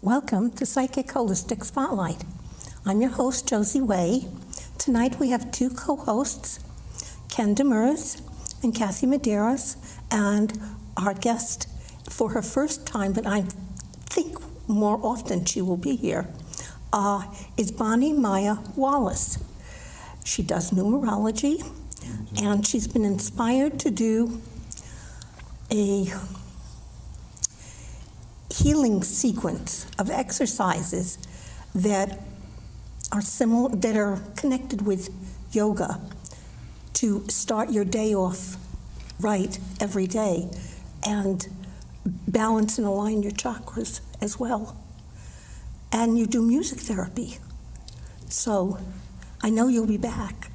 Welcome to Psychic Holistic Spotlight. I'm your host, Josie Way. Tonight we have two co-hosts, Ken Demers and Kathy Medeiros, and our guest for her first time, but I think more often she will be here, is Bonnie Maya Wallace. She does numerology, and she's been inspired to do a healing sequence of exercises that are similar, that are connected with yoga, to start your day off right every day and balance and align your chakras as well. And you do music therapy. So I know you'll be back.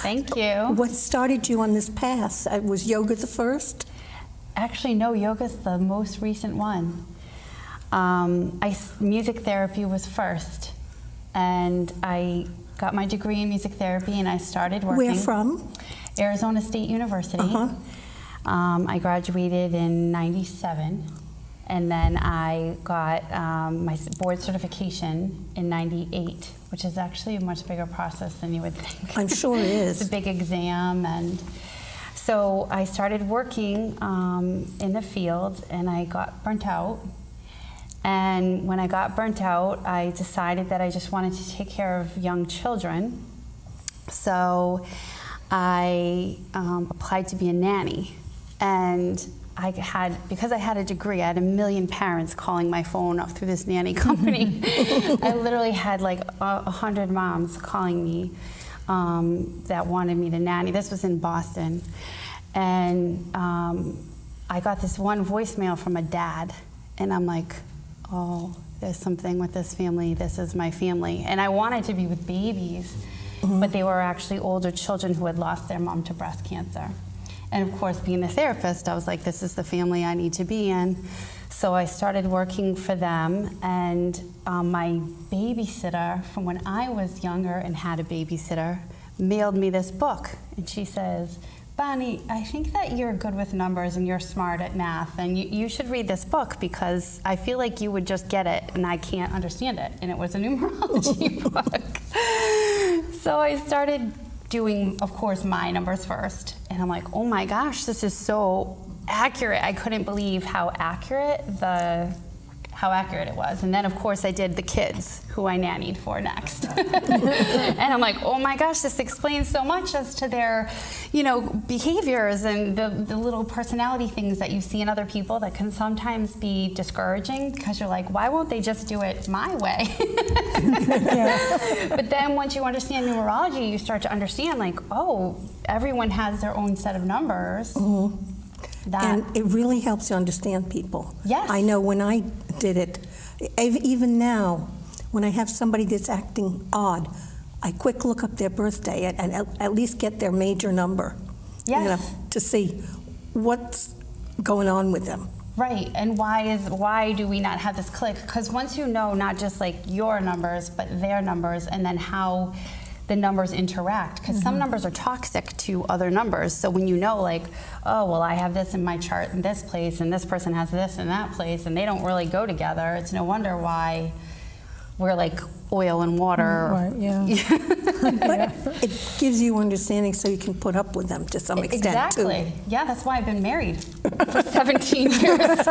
Thank you. What started you on this path? Was yoga the first? Actually, no, yoga's the most recent one. Music therapy was first, and I got my degree in music therapy, and I started working. Where from? Arizona State University. I graduated in '97, and then I got my board certification in '98, which is actually a much bigger process than you would think. I'm sure it is. It's a big exam, and so I started working in the field, and I got burnt out. And when I got burnt out, I decided that I just wanted to take care of young children. So I applied to be a nanny. And because I had a degree, I had 1 million parents calling my phone up through this nanny company. I literally had like 100 moms calling me that wanted me to nanny. This was in Boston. And I got this one voicemail from a dad, and I'm like, oh, there's something with this family. This is my family. And I wanted to be with babies, but they were actually older children who had lost their mom to breast cancer. And of course, being a therapist, I was like, this is the family I need to be in. So I started working for them, and my babysitter from when I was younger and had a babysitter mailed me this book, and she says, Bonnie, I think that you're good with numbers and you're smart at math, and you should read this book because I feel like you would just get it and I can't understand it. And it was a numerology book. So I started doing, of course, my numbers first, and I'm like, oh my gosh, this is so accurate. I couldn't believe how accurate it was. And then, of course, I did the kids who I nannied for next. And I'm like, oh my gosh, this explains so much as to their, behaviors and the little personality things that you see in other people that can sometimes be discouraging because you're like, why won't they just do it my way? But then once you understand numerology, you start to understand like, oh, everyone has their own set of numbers. And it really helps you understand people. Yes. I know when I did it, even now, when I have somebody that's acting odd, I quick look up their birthday and at least get their major number. Yes. To see what's going on with them. Right, and why do we not have this click? Because once you know not just like your numbers, but their numbers, and then how the numbers interact, because some numbers are toxic to other numbers. So when you know, like, oh, well, I have this in my chart in this place, and this person has this in that place, and they don't really go together, it's no wonder why we're like oil and water. Right, yeah. But it gives you understanding so you can put up with them to some extent, exactly. too. Yeah, that's why I've been married for 17 years.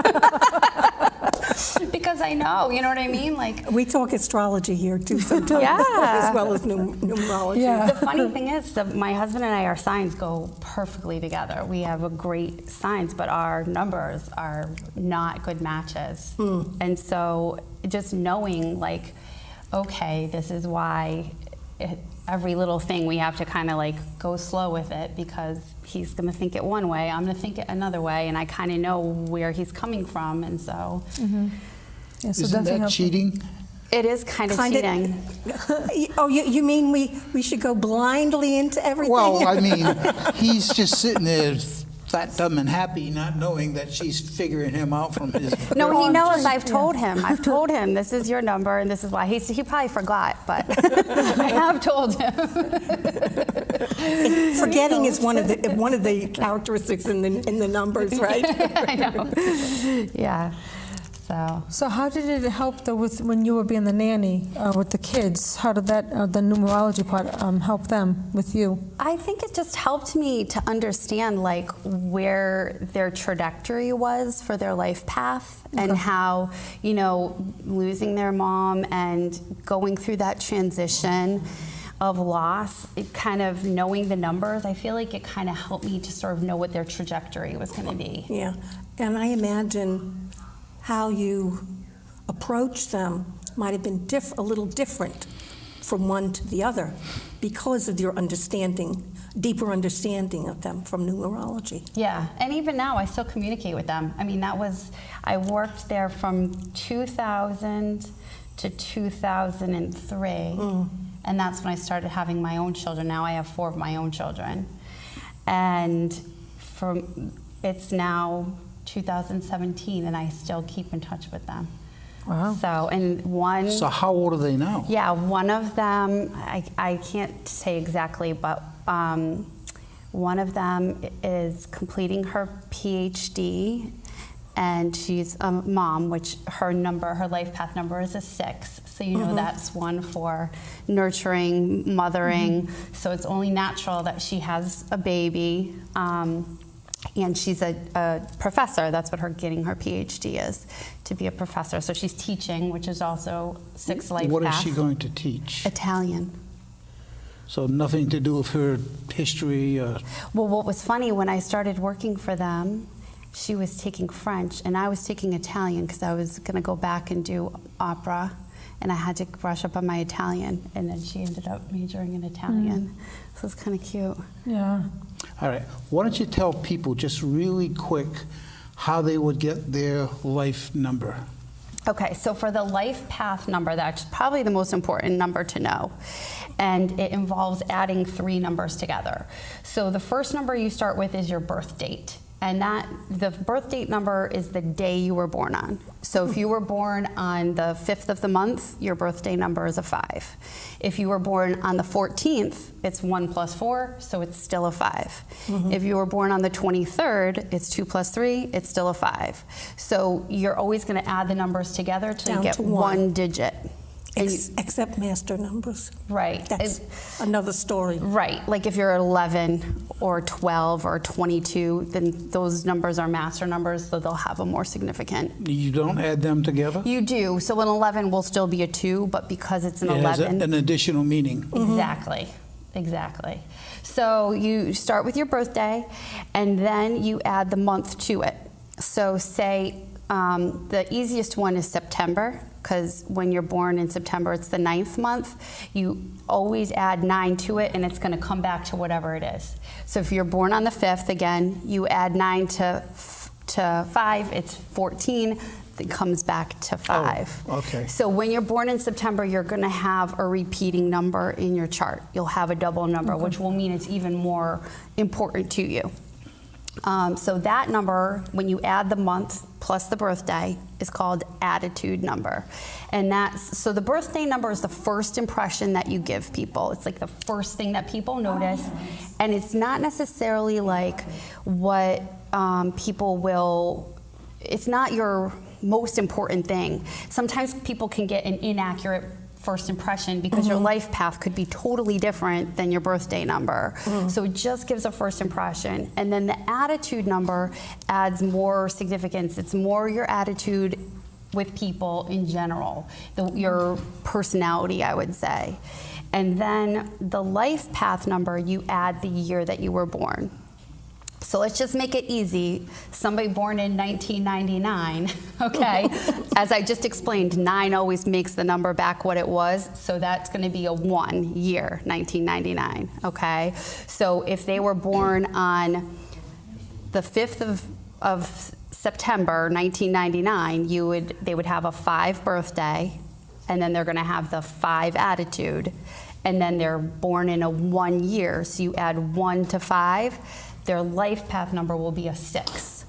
Because I know, you know what I mean? Like, we talk astrology here, too, sometimes, Yeah. as well as numerology. Yeah. the funny thing is that my husband and I, our signs go perfectly together. We have a great signs, but our numbers are not good matches. And so just knowing like, okay, this is why every little thing we have to kind of like go slow with it, because he's going to think it one way, I'm going to think it another way, and I kind of know where he's coming from, and so. Yeah, so Isn't that cheating? It is kind of cheating. Oh, you mean we should go blindly into everything? Well, I mean, he's just sitting there fat, dumb, and happy, not knowing that she's figuring him out from his. No, he knows. I've told him this is your number and this is why. He probably forgot, but I have told him. Forgetting is one of the characteristics in the numbers, right? I know. Yeah. So how did it help though with when you were being the nanny with the kids? How did that the numerology part help them with you? I think it just helped me to understand like where their trajectory was for their life path and how, you know, losing their mom and going through that transition of loss, it kind of knowing the numbers, I feel like it kind of helped me to sort of know what their trajectory was going to be. Yeah, and I imagine how you approach them might have been a little different from one to the other because of your understanding, deeper understanding of them from numerology. Yeah, and even now I still communicate with them. I mean, I worked there from 2000 to 2003, and that's when I started having my own children. Now I have 4 of my own children. And it's now 2017, and I still keep in touch with them. Wow. So how old are they now? Yeah, one of them, I can't say exactly, but one of them is completing her PhD, and she's a mom, which her life path number is a 6. So you know that's one for nurturing, mothering. So it's only natural that she has a baby. And she's a professor. That's what getting her PhD is, to be a professor. So she's teaching, which is also 6 life paths. What is she going to teach? Italian. So nothing to do with her history? Well, what was funny, when I started working for them, she was taking French, and I was taking Italian because I was going to go back and do opera, and I had to brush up on my Italian, and then she ended up majoring in Italian. So it's kind of cute. Yeah. All right. Why don't you tell people just really quick how they would get their life number? Okay, so for the life path number, that's probably the most important number to know. And it involves adding 3 numbers together. So the first number you start with is your birth date. And the birth date number is the day you were born on. So if you were born on the 5th of the month, your birthday number is a 5. If you were born on the 14th, it's 1 plus 4, so it's still a 5. If you were born on the 23rd, it's 2 plus 3, it's still a 5. So you're always going to add the numbers together till you Down get to 1 digit. Except master numbers. Right. That's another story. Right. Like if you're 11 or 12 or 22, then those numbers are master numbers, so they'll have a more significant. You don't add them together? You do. So an 11 will still be a 2, but because it's an It has 11. an additional meaning. Exactly. So you start with your birthday, and then you add the month to it. So say the easiest one is September, because when you're born in September, it's the 9th month. You always add 9 to it, and it's going to come back to whatever it is. So if you're born on the 5th, again, you add 9 to 5, it's 14. It comes back to 5. Oh, okay. So when you're born in September, you're going to have a repeating number in your chart. You'll have a double number, which will mean it's even more important to you. So that number, when you add the month plus the birthday, is called attitude number. And so the birthday number is the first impression that you give people. It's like the first thing that people notice. And it's not necessarily like what people will, it's not your most important thing. Sometimes people can get an inaccurate first impression because your life path could be totally different than your birthday number. So it just gives a first impression. And then the attitude number adds more significance. It's more your attitude with people in general, your personality, I would say. And then the life path number, you add the year that you were born. So let's just make it easy. Somebody born in 1999, okay? As I just explained, 9 always makes the number back what it was, so that's gonna be a 1 year, 1999, okay? So if they were born on the 5th of September, 1999, they would have a 5 birthday, and then they're gonna have the 5 attitude, and then they're born in a 1 year, so you add 1 to 5, their life path number will be a 6.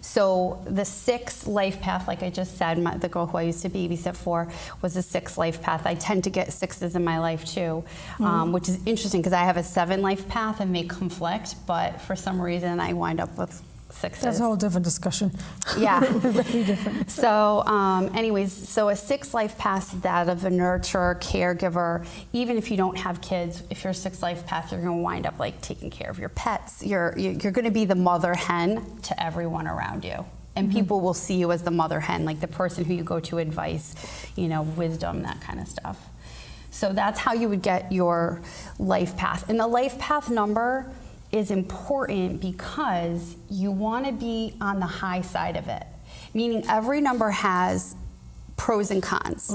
So the 6 life path, like I just said, the girl who I used to babysit for was a 6 life path. I tend to get 6s in my life too, which is interesting because I have a 7 life path and they conflict, but for some reason I wind up with sixes. That's a whole different discussion. Yeah. Very different. So anyways, so a 6 life path is that of a nurturer, caregiver. Even if you don't have kids, if you're a 6 life path, you're going to wind up like taking care of your pets. You're going to be the mother hen to everyone around you. And people will see you as the mother hen, like the person who you go to advice, wisdom, that kind of stuff. So that's how you would get your life path. And the life path number is important because you want to be on the high side of it, meaning every number has pros and cons.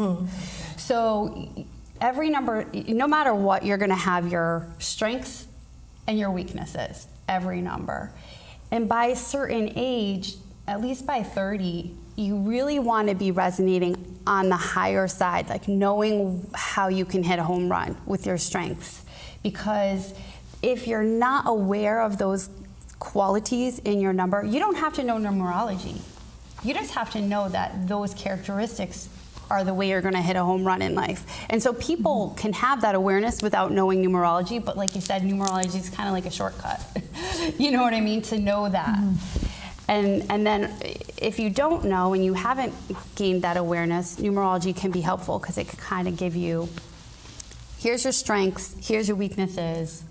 So every number, no matter what, you're going to have your strengths and your weaknesses, every number. And by a certain age, at least by 30, you really want to be resonating on the higher side, like knowing how you can hit a home run with your strengths. Because if you're not aware of those qualities in your number, you don't have to know numerology. You just have to know that those characteristics are the way you're going to hit a home run in life. And so people can have that awareness without knowing numerology, but like you said, numerology is kind of like a shortcut. You know what I mean? To know that. And then if you don't know and you haven't gained that awareness, numerology can be helpful because it can kind of give you, here's your strengths, here's your weaknesses.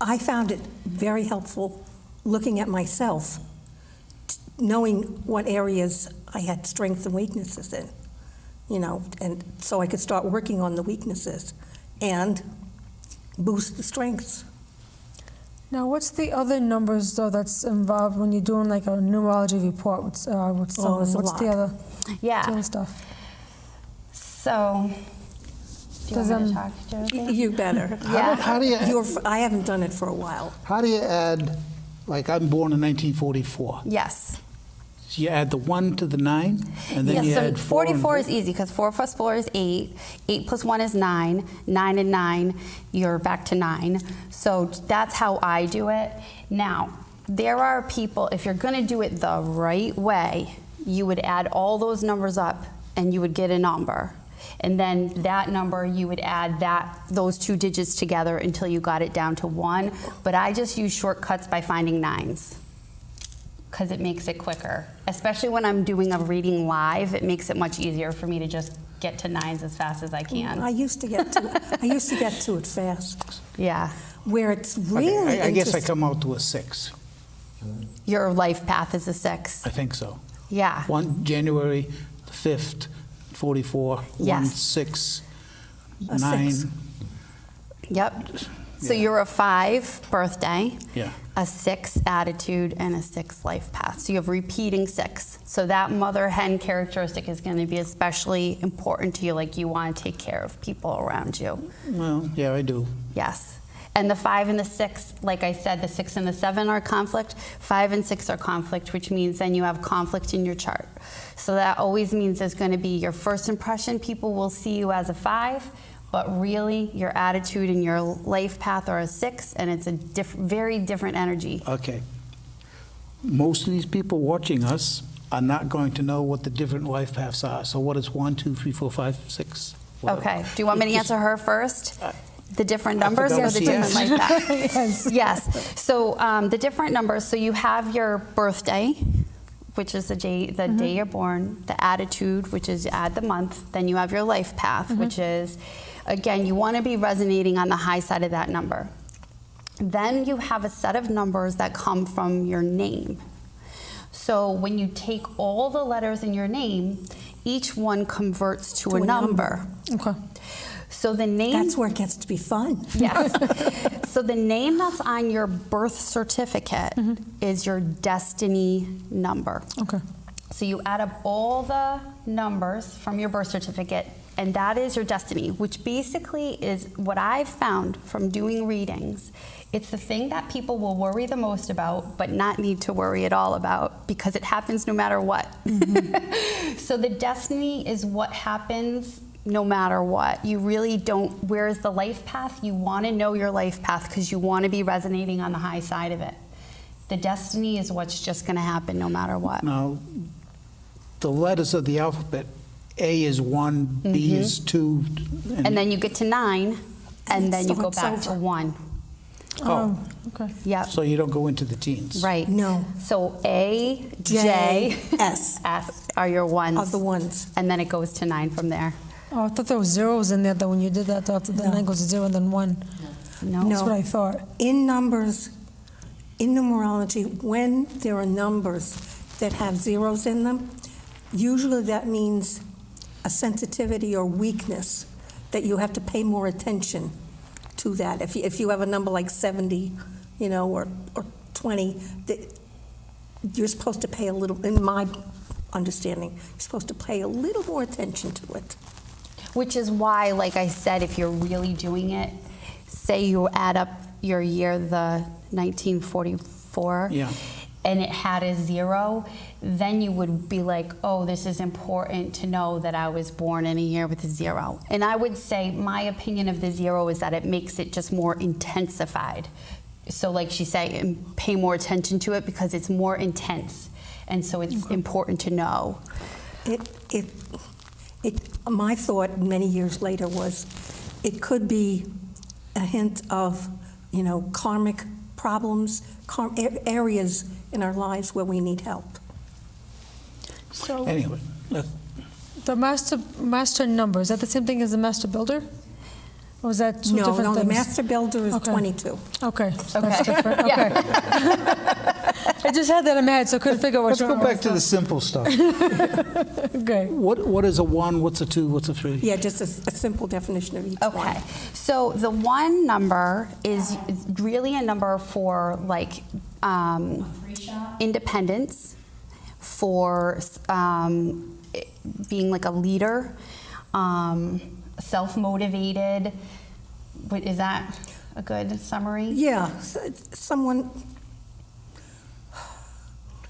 I found it very helpful looking at myself, knowing what areas I had strengths and weaknesses in, and so I could start working on the weaknesses and boost the strengths. Now, what's the other numbers, though, that's involved when you're doing like a numerology report with someone? there's a What's lot. the other Yeah. stuff? So, do you want me to talk, Josie? You better. Yeah. How do you I haven't done it for a while. how do you add, like I'm born in 1944. Yes. So you add the 1 to the 9, and then you so add 4 and 44 is easy because 4 plus 4 is 8. 8 plus 1 is 9. 9 and 9, you're back to 9. So that's how I do it. Now, there are people, if you're going to do it the right way, you would add all those numbers up and you would get a number. And then that number, you would add those 2 digits together until you got it down to 1. But I just use shortcuts by finding 9s. Because it makes it quicker. Especially when I'm doing a reading live, it makes it much easier for me to just get to 9s as fast as I can. I used to get to it fast. Yeah. Where it's really I guess I interesting. come out to a 6. Your life path is a 6. I think so. Yeah. 1 January the 5th, 44. 1 Yes. 6 A 9. 6. Yep. So Yeah. you're a 5 birthday, Yeah. a 6 attitude, and a 6 life path. So you have repeating 6. So that mother hen characteristic is going to be especially important to you, like you want to take care of people around you. Well, yeah, I do. Yes. And the 5 and the 6, like I said, the 6 and the 7 are conflict. 5 and 6 are conflict, which means then you have conflict in your chart. So that always means there's going to be your first impression. People will see you as a 5, but really your attitude and your life path are a 6, and it's a very different energy. Okay. Most of these people watching us are not going to know what the different life paths are. So what is 1, 2, 3, 4, 5, 6? Whatever. Okay. Do you want me to answer her first? The different I numbers forgot or the to different yes. life paths? Yes. So the different numbers. So you have your birthday, which is the day you're born. The attitude, which is add the month. Then you have your life path, which is, again, you want to be resonating on the high side of that number. Then you have a set of numbers that come from your name. So when you take all the letters in your name, each one converts to a number. Okay. So the name. That's where it gets to be fun. Yes. So the name that's on your birth certificate is your destiny number. Okay. So you add up all the numbers from your birth certificate, and that is your destiny, which basically is what I've found from doing readings. It's the thing that people will worry the most about, but not need to worry at all about, because it happens no matter what. So the destiny is what happens no matter what. You really don't, whereas the life path, you want to know your life path because you want to be resonating on the high side of it. The destiny is what's just going to happen no matter what. Now, the letters of the alphabet, A is 1, B is 2. And then you get to 9, and then you So go it's back to over. 1. Oh, okay. Yep. So you don't go into the teens? Right. No. So A, J, J, S S are your ones. are the ones. And then it goes to 9 from there. Oh, I thought there was zeros in there, though, when you did that. I thought the No. 9 goes to 0 and then 1. No. No. That's what I thought. In numbers, in numerology, when there are numbers that have zeros in them, usually that means a sensitivity or weakness that you have to pay more attention to that. If you have a number like 70, or 20, that you're supposed to pay a little, in my understanding, you're supposed to pay a little more attention to it. Which is why, like I said, if you're really doing it, say you add up your year, the 1944, Yeah. and it had a 0, then you would be like, oh, this is important to know that I was born in a year with a 0. And I would say my opinion of the 0 is that it makes it just more intensified. So like she said, pay more attention to it because it's more intense. And so it's important to know. My thought many years later was it could be a hint of, karmic problems, areas in our lives where we need help. So Anyway, the master number, is that the same thing as the master builder? Or is that two different No, things? the master builder is Okay. 22. Okay, Okay. that's different. Yeah. Okay. I just had that in my head, so I couldn't figure out let's which go one. back to the simple stuff. Okay. What is a 1, what's a 2, what's a 3? Yeah, just a simple definition of each one. Okay, so the 1 number is really a number for like independence, for being like a leader, self-motivated. Is that a good summary? Yeah, someone,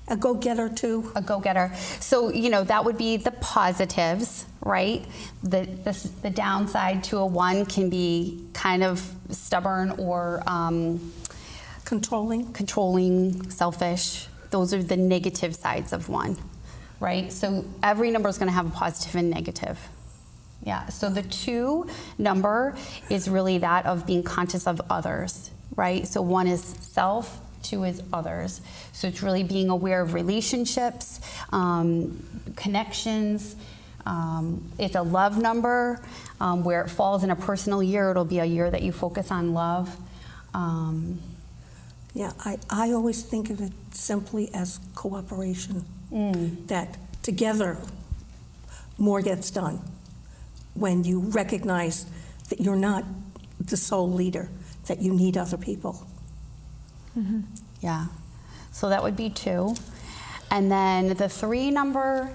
a go-getter too. A go-getter. So, that would be the positives, right? The downside to a 1 can be kind of stubborn or controlling, selfish. Those are the negative sides of 1, right? So every number is going to have a positive and negative. Yeah, so the 2 number is really that of being conscious of others, right? So 1 is self, 2 is others. So it's really being aware of relationships, connections. It's a love number. Where it falls in a personal year, it'll be a year that you focus on love. Yeah, I always think of it simply as cooperation, that together more gets done when you recognize that you're not the sole leader, that you need other people. Yeah, so that would be 2. And then the 3 number,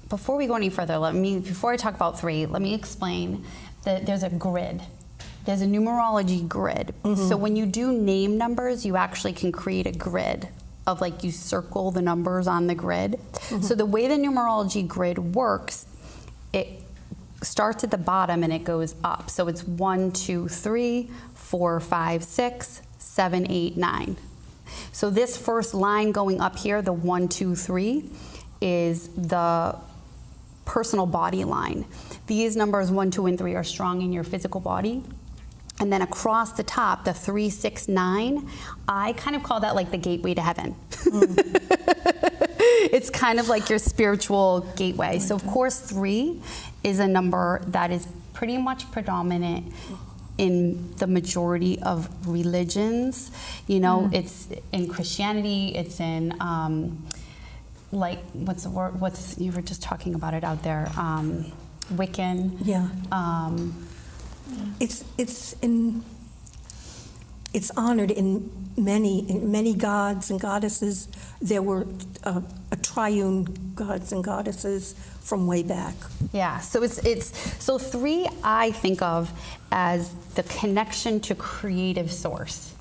before we go any further, before I talk about 3, let me explain that there's a grid. There's a numerology grid. So when you do name numbers, you actually can create a grid of like you circle the numbers on the grid. So the way the numerology grid works, it starts at the bottom and it goes up. So it's 1, 2, 3, 4, 5, 6, 7, 8, 9. So this first line going up here, the 1, 2, 3, is the personal body line. These numbers 1, 2, and 3 are strong in your physical body. And then across the top, the 3, 6, 9, I kind of call that like the gateway to heaven. It's kind of like your spiritual gateway. So of course 3 is a number that is pretty much predominant in the majority of religions. It's in Christianity, it's in like, what's the word, you were just talking about it out there, Wiccan. Yeah. It's honored in many gods and goddesses. There were a triune gods and goddesses from way back. Yeah, so so 3 I think of as the connection to creative source.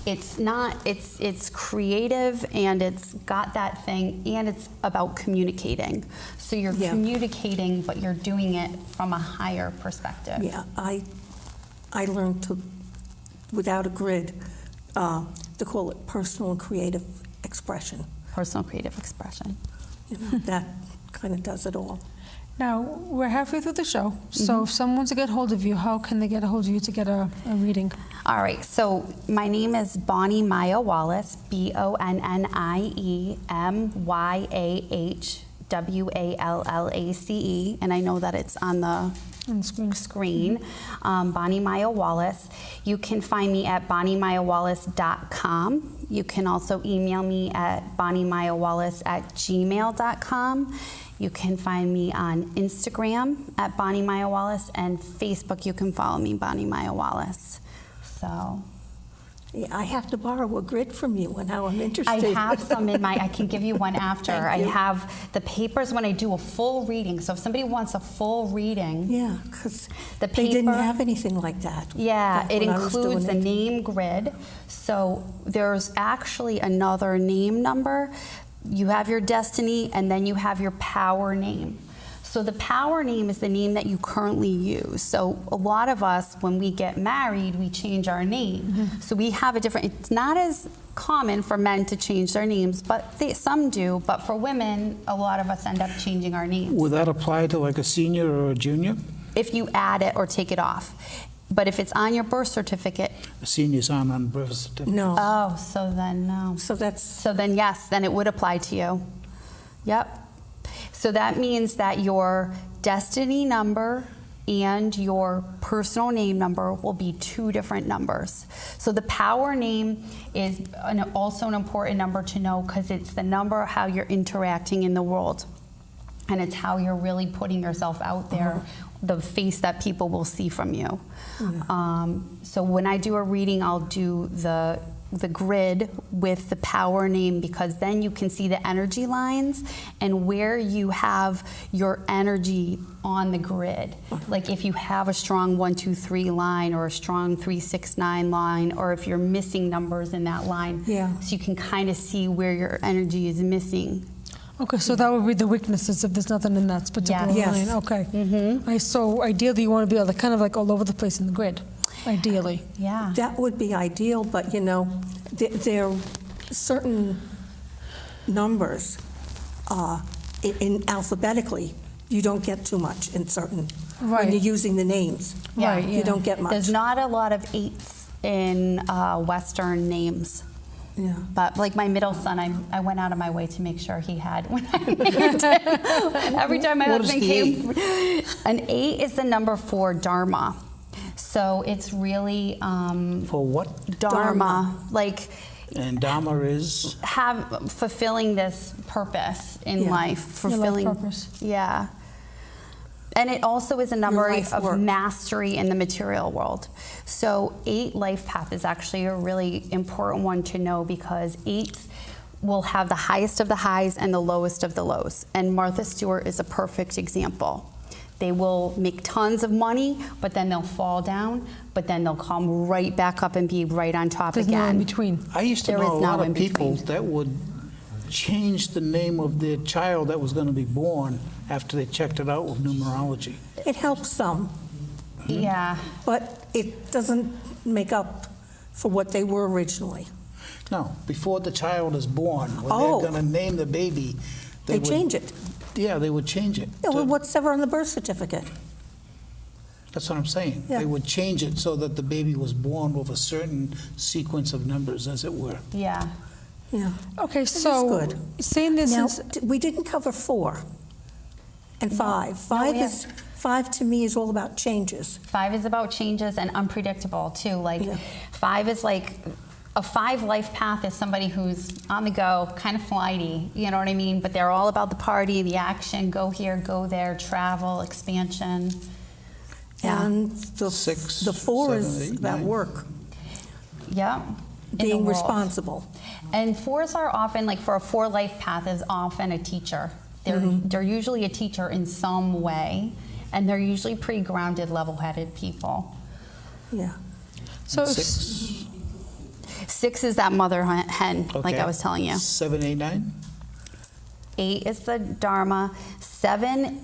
It's creative and it's got that thing and it's about communicating. So you're communicating, but you're doing it from a higher perspective. Yeah, I learned to, without a grid, to call it personal and creative expression. Personal creative expression. That kind of does it all. Now, we're halfway through the show, so if someone wants to get hold of you, how can they get a hold of you to get a reading? All right, so my name is Bonnie Maya Wallace, BonnieMayahWallace, and I know that it's on the screen. Bonnie Maya Wallace. You can find me at BonnieMayaWallace.com. You can also email me at BonnieMayaWallace@gmail.com. You can find me on Instagram at Bonnie Maya Wallace, and Facebook you can follow me, Bonnie Maya Wallace. So Yeah, I have to borrow a grid from you and how I'm interested. I have some in I can give you one after. Thank I you. have the papers when I do a full reading. So if somebody wants a full reading, Yeah, because The they didn't paper- have anything like that. yeah, back it when I was includes a doing it. name grid. So there's actually another name number. You have your destiny, and then you have your power name. So the power name is the name that you currently use. So a lot of us, when we get married, we change our name. So we have a different, it's not as common for men to change their names, but some do. But for women, a lot of us end up changing our names. Would that apply to like a senior or a junior? If you add it or take it off. But if it's on your birth certificate, A senior's on birth certificate. No, oh, so then no. so that's, So then yes, then it would apply to you. Yep. So that means that your destiny number and your personal name number will be two different numbers. So the power name is also an important number to know because it's the number how you're interacting in the world. And it's how you're really putting yourself out there, the face that people will see from you. So when I do a reading, I'll do the grid with the power name because then you can see the energy lines and where you have your energy on the grid. Like if you have a strong 1, 2, 3 line or a strong 3, 6, 9 line, or if you're missing numbers in that line. Yeah. So you can kind of see where your energy is missing. Okay, so that would be the weaknesses if there's nothing in that particular Yes. line. Okay. So ideally, you want to be able to kind of like all over the place in the grid, ideally. Yeah. that would be ideal, but there are certain numbers in alphabetically, you don't get too much in certain, when Right. you're using the names. Yeah. Right, You don't get much. There's not a lot of 8s in Western names. Yeah. But like my middle son, I went out of my way to make sure he had when I named him. Every time my What is husband the came, an 8 is the number for Dharma. So it's really For what? Dharma, like And Dharma is? fulfilling this purpose in Yeah. life, fulfilling. purpose. Yeah. And it also is a number life of work. mastery in the material world. So 8 life path is actually a really important one to know because 8s will have the highest of the highs and the lowest of the lows. And Martha Stewart is a perfect example. They will make tons of money, but then they'll fall down, but then they'll come right back up and be right on top There's again. no in between. I used to There know is a lot no of in people between. that would change the name of their child that was going to be born after they checked it out with numerology. It helps some, Yeah. but it doesn't make up for what they were originally. No, before the child is born, when Oh. they're going to name the baby, They would- change it. Yeah, they would change it. Yeah, well, to- what's ever on the birth certificate? That's what I'm saying. Yeah. They would change it so that the baby was born with a certain sequence of numbers, as it were. Yeah. Yeah. Okay, is so good. saying this Now, is, we didn't cover 4 and 5. we 5 to me is all about changes. 5 is about changes and unpredictable too. Like Yeah. 5 is like a 5 life path is somebody who's on the go, kind of flighty, you know what I mean? But they're all about the party, the action, go here, go there, travel, expansion. Yeah. And the 6, 4 is 7, 8, about 9. work, Yeah. In the being world. responsible. And 4s are often, like for a 4 life path is often a teacher. They're usually a teacher in some way, and they're usually pretty grounded, level-headed people. Yeah. so if- 6. 6 is that mother hen, like I was telling you. 7, 8, 9. 8 is the Dharma. 7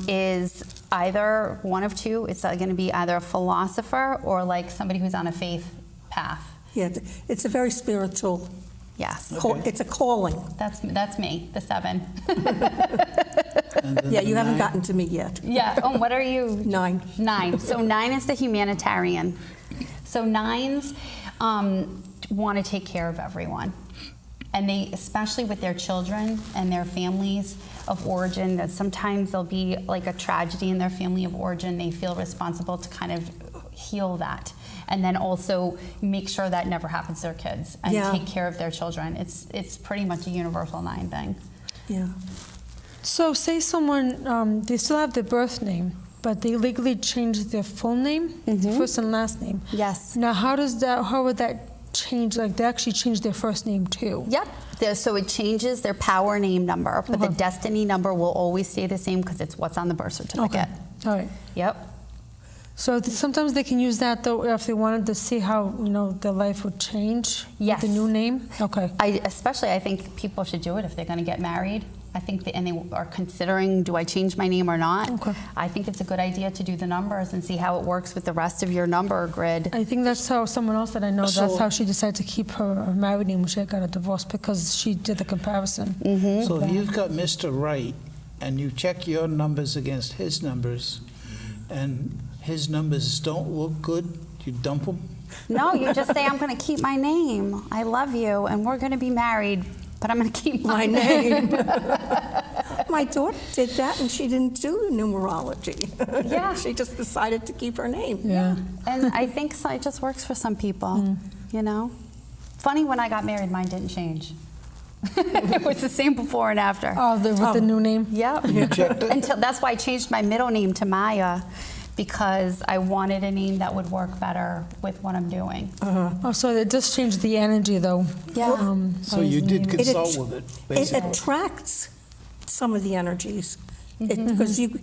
is either one of two. It's going to be either a philosopher or like somebody who's on a faith path. Yeah, it's a very spiritual, Yes. Okay. it's a calling. That's me, the 7. And then Yeah, the you haven't 9? gotten to me yet. Yeah. Oh, what are you? 9. 9. So 9 is the humanitarian. So 9s want to take care of everyone. And they, especially with their children and their families of origin, that sometimes there'll be like a tragedy in their family of origin. They feel responsible to kind of heal that. And then also make sure that never happens to their kids and Yeah. take care of their children. It's pretty much a universal 9 thing. Yeah. So say someone, they still have their birth name, but they legally changed their full name, their first and last name. Yes. Now, how would that change? Like, they actually changed their first name too. Yep. So it changes their power name number, but the Okay. destiny number will always stay the same because it's what's on the birth certificate. All right. Yep. So sometimes they can use that though if they wanted to see how their life would change Yes. with the new name. Okay. I think people should do it if they're going to get married. I think and they are considering, do I change my name or not? Okay. I think it's a good idea to do the numbers and see how it works with the rest of your number grid. I think that's how someone else that I know. So- That's how she decided to keep her married name when she got a divorce because she did the comparison. So if you've got Mr. Right, and you check your numbers against his numbers, and his numbers don't look good, you dump them? No, you just say, I'm going to keep my name. I love you, and we're going to be married, but I'm going to keep my My name. name. My daughter did that, and she didn't do numerology. Yeah. She just decided to keep her name. Yeah. And I think it just works for some people, you know? Funny, when I got married, mine didn't change. It was the same before and after. Oh, with the new name. Yep. You checked it? That's why I changed my middle name to Maya, because I wanted a name that would work better with what I'm doing. Oh, so it just changed the energy though. Yeah. So you did It consult att- with it, It basically. attracts some of the energies. Because you,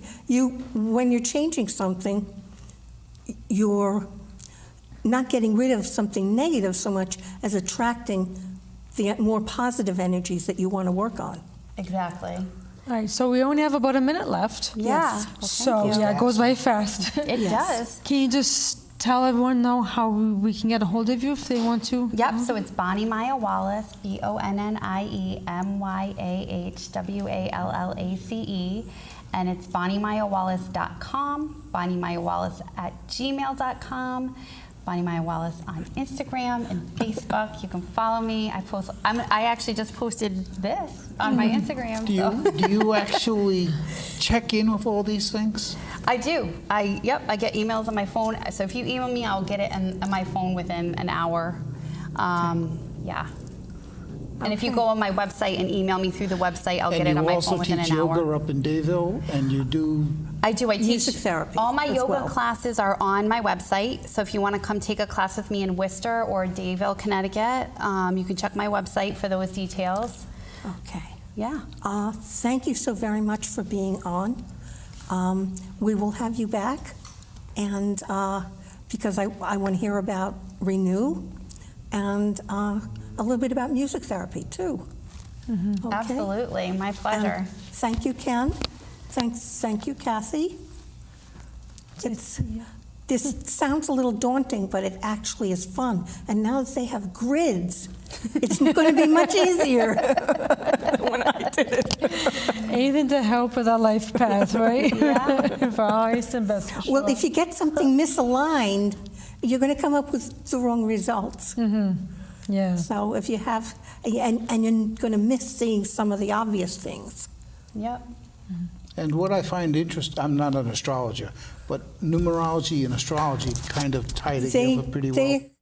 when you're changing something, you're not getting rid of something negative so much as attracting the more positive energies that you want to work on. Exactly. All right, so we only have about a minute left. Yeah. Yes. Well, So thank you. yeah, it goes by fast. It Yes. does. Can you just tell everyone now how we can get a hold of you if they want to? Yep, so it's Bonnie Maya Wallace, BonnieMayaWallace, and it's BonnieMayaWallace.com, BonnieMayaWallace@gmail.com, Bonnie Maya Wallace on Instagram and Facebook. You can follow me. I actually just posted this on my Instagram. Do you actually check in with all these things? I do. I get emails on my phone. So if you email me, I'll get it on my phone within an hour. Yeah. And if you go on my website and email me through the website, I'll get it on my phone within And you an also teach hour. yoga up in Dayville, and you do... I do. I teach Music therapy All my as yoga well. classes are on my website. So if you want to come take a class with me in Worcester or Dayville, Connecticut, you can check my website for those details. Okay. Yeah. Thank you so very much for being on. We will have you back, and because I want to hear about Renew and a little bit about music therapy too. Okay? Absolutely. My pleasure. And thank you, Ken. Thank you, Kathy. This sounds a little daunting, but it actually is fun. And now that they have grids, it's going to be much easier than when I did it. Anything to help with our life path, right? Yeah. For our highest and best. For Well, sure. if you get something misaligned, you're going to come up with the wrong results. Yeah. So if you have, and you're going to miss seeing some of the obvious things. Yep. And what I find interesting, I'm not an astrologer, but numerology and astrology kind of tie together pretty well. They